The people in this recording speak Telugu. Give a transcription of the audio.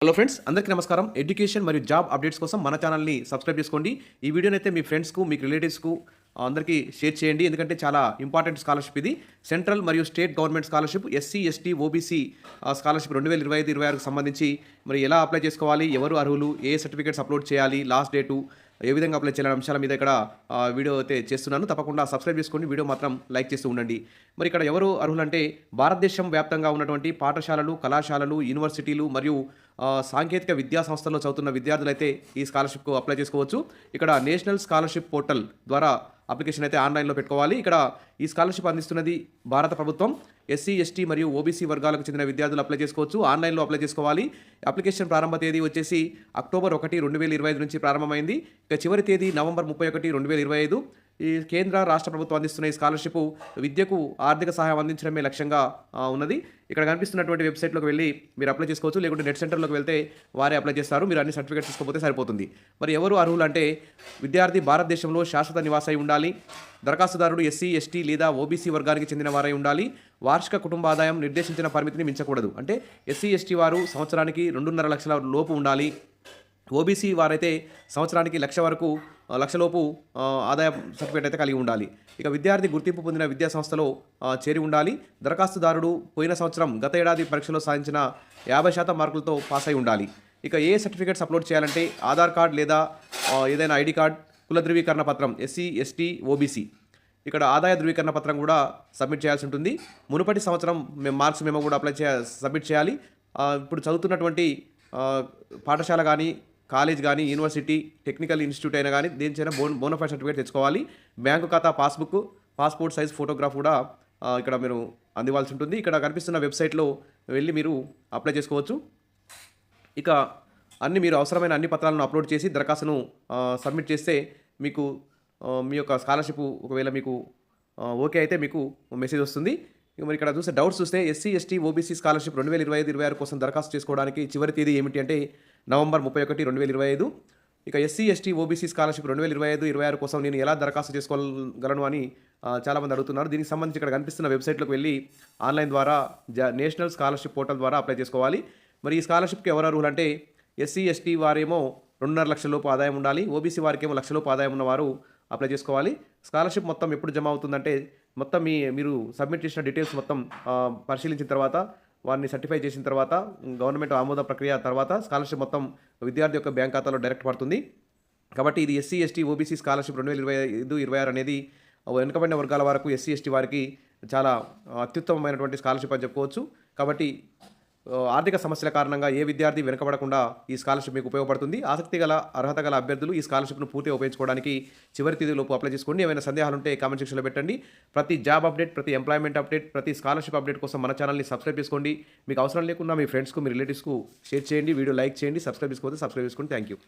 హలో ఫ్రెండ్స్, అందరికీ నమస్కారం. ఎడ్యుకేషన్ మరియు జాబ్ అప్డేట్స్ కోసం మన ఛానల్ని సబ్స్క్రైబ్ చేసుకోండి. ఈ వీడియోని అయితే మీ ఫ్రెండ్స్కు, మీకు రిలేటివ్స్కు అందరికీ షేర్ చేయండి. ఎందుకంటే చాలా ఇంపార్టెంట్ స్కాలర్షిప్ ఇది. సెంట్రల్ మరియు state government scholarship SC, ST, OBC scholarship 2025-26కు సంబంధించి మరి ఎలా అప్లై చేసుకోవాలి, ఎవరు అర్హులు, ఏ సర్టిఫికేట్స్ అప్లోడ్ చేయాలి, లాస్ట్ డేటు, ఏ విధంగా అప్లై చేయాలనే అంశాల మీద ఇక్కడ వీడియో అయితే చేస్తున్నాను. తప్పకుండా సబ్స్క్రైబ్ చేసుకోండి, వీడియో మాత్రం లైక్ చేస్తూ ఉండండి. మరి ఇక్కడ ఎవరు అర్హులంటే భారతదేశం వ్యాప్తంగా ఉన్నటువంటి పాఠశాలలు, కళాశాలలు, యూనివర్సిటీలు మరియు సాంకేతిక విద్యా సంస్థల్లో చదువుతున్న విద్యార్థులైతే ఈ స్కాలర్షిప్కు అప్లై చేసుకోవచ్చు. ఇక్కడ నేషనల్ స్కాలర్షిప్ పోర్టల్ ద్వారా అప్లికేషన్ అయితే ఆన్లైన్లో పెట్టుకోవాలి. ఇక్కడ ఈ స్కాలర్షిప్ అందిస్తున్నది భారత ప్రభుత్వం. ఎస్సీ, ఎస్టీ మరియు ఓబీసీ వర్గాలకు చెందిన విద్యార్థులు అప్లై చేసుకోవచ్చు. ఆన్లైన్లో అప్లై చేసుకోవాలి. అప్లికేషన్ ప్రారంభ తేదీ వచ్చేసి అక్టోబర్ 1, 2025 నుంచి ప్రారంభమైంది. ఇక చివరి తేదీ నవంబర్ 31, 2025. ఈ కేంద్ర రాష్ట్ర ప్రభుత్వం అందిస్తున్న ఈ స్కాలర్షిప్ విద్యకు ఆర్థిక సహాయం అందించడమే లక్ష్యంగా ఉన్నది. ఇక్కడ కనిపిస్తున్నటువంటి వెబ్సైట్లోకి వెళ్ళి మీరు అప్లై చేసుకోవచ్చు. లేకుంటే నెట్ సెంటర్లోకి వెళ్తే వారే అప్లై చేస్తారు. మీరు అన్ని సర్టిఫికేట్స్ తీసుకోకపోతే సరిపోతుంది. మరి ఎవరు అర్హులు అంటే విద్యార్థి భారతదేశంలో శాశ్వత నివాసై ఉండాలి. దరఖాస్తుదారుడు ఎస్సీ, ఎస్టీ లేదా ఓబీసీ వర్గానికి చెందిన వారై ఉండాలి. వార్షిక కుటుంబ ఆదాయం నిర్దేశించిన పరిమితిని మించకూడదు. అంటే ఎస్సీ, ఎస్టీ వారు సంవత్సరానికి 2.5 లక్షల లోపు ఉండాలి. ఓబీసీ వారైతే సంవత్సరానికి లక్షలోపు ఆదాయ సర్టిఫికేట్ అయితే కలిగి ఉండాలి. ఇక విద్యార్థి గుర్తింపు పొందిన విద్యా సంస్థలో చేరి ఉండాలి. దరఖాస్తుదారుడు పోయిన సంవత్సరం గత ఏడాది పరీక్షలో సాధించిన 50% మార్కులతో పాస్ అయి ఉండాలి. ఇక ఏ సర్టిఫికేట్స్ అప్లోడ్ చేయాలంటే ఆధార్ కార్డ్ లేదా ఏదైనా ఐడి కార్డ్, కుల ధృవీకరణ పత్రం ఎస్సీ, ఎస్టీ, ఓబీసీ. ఇక్కడ ఆదాయ ధృవీకరణ పత్రం కూడా సబ్మిట్ చేయాల్సి ఉంటుంది. మునుపటి సంవత్సరం మార్క్స్ మెమో కూడా సబ్మిట్ చేయాలి. ఇప్పుడు చదువుతున్నటువంటి పాఠశాల కానీ, కాలేజ్ కానీ, యూనివర్సిటీ, టెక్నికల్ ఇన్స్టిట్యూట్ అయినా కానీ దేనికైనా బోనఫైడ్ సర్టిఫికేట్ తెచ్చుకోవాలి. బ్యాంకు ఖాతా పాస్బుక్, పాస్పోర్ట్ సైజ్ ఫోటోగ్రాఫ్ కూడా ఇక్కడ మీరు అందివ్వాల్సి ఉంటుంది. ఇక్కడ కనిపిస్తున్న వెబ్సైట్లో వెళ్ళి మీరు అప్లై చేసుకోవచ్చు. ఇక మీరు అవసరమైన అన్ని పత్రాలను అప్లోడ్ చేసి దరఖాస్తును సబ్మిట్ చేస్తే మీకు మీ యొక్క స్కాలర్షిప్ ఒకవేళ మీకు ఓకే అయితే మీకు మెసేజ్ వస్తుంది. మరి ఇక్కడ డౌట్స్ చూస్తే ఎస్సీ, ఎస్టీ, ఓబీసీ స్కాలర్షిప్ 2025-26 కోసం దరఖాస్తు చేసుకోవడానికి చివరి తేదీ ఏమిటి అంటే నవంబర్ 31, 2025. ఇక ఎస్సీ, ఎస్టీ, ఓబీసీ స్కాలర్షిప్ 2025-26 కోసం నేను ఎలా దరఖాస్తు చేసుకోగలను అని చాలామంది అడుగుతున్నారు. దీనికి సంబంధించి ఇక్కడ కనిపిస్తున్న వెబ్సైట్లోకి వెళ్ళి ఆన్లైన్ ద్వారా నేషనల్ స్కాలర్షిప్ పోర్టల్ ద్వారా అప్లై చేసుకోవాలి. మరి ఈ స్కాలర్షిప్కి ఎవరు అర్హులు అంటే ఎస్సీ, ఎస్టీ వారేమో 2.5 లక్షల లోపు ఆదాయం ఉండాలి. ఓబీసీ వారికి ఏమో 1 లక్ష లోపు ఆదాయం ఉన్నవారు అప్లై చేసుకోవాలి. స్కాలర్షిప్ మొత్తం ఎప్పుడు జమ అవుతుందంటే మొత్తం మీరు సబ్మిట్ చేసిన డీటెయిల్స్ మొత్తం పరిశీలించిన తర్వాత, వారిని సర్టిఫై చేసిన తర్వాత, గవర్నమెంట్ ఆమోద ప్రక్రియ తర్వాత స్కాలర్షిప్ మొత్తం విద్యార్థి యొక్క బ్యాంక్ ఖాతాలో డైరెక్ట్ పడుతుంది. కాబట్టి ఇది ఎస్సీ, ఎస్టీ, ఓబీసీ స్కాలర్షిప్ 2025-26 అనేది వెనుకబడిన వర్గాల వరకు ఎస్సీ, ఎస్టీ వారికి చాలా అత్యుత్తమమైనటువంటి స్కాలర్షిప్ అని చెప్పుకోవచ్చు. కాబట్టి ఆర్థిక సమస్యల కారణంగా ఏ విద్యార్థి వెనుకబడకుండా ఈ స్కాలర్షిప్ మీకు ఉపయోగపడుతుంది. ఆసక్తి గల, అర్హత గల అభ్యర్థులు ఈ స్కాలర్షిప్ను పూర్తిగా ఉపయోగించుకోవడానికి చివరి తేదీలోపు అప్లై చేసుకోండి. ఏమైనా సందేహాలు ఉంటే కామెంట్ సెక్షన్లో పెట్టండి. ప్రతి జాబ్ అప్డేట్, ప్రతి ఎంప్లాయ్మెంట్ అప్డేట్, ప్రతి స్కాలర్షిప్ అప్డేట్ కోసం మన ఛానల్ని సబ్స్క్రైబ్ చేసుకోండి. మీకు అవసరం లేకుండా మీ ఫ్రెండ్స్కు, మీ రిలేటివ్స్కు షేర్ చేయండి. వీడియో లైక్ చేయండి. సబ్స్క్రైబ్ చేసుకోండి. Thank you.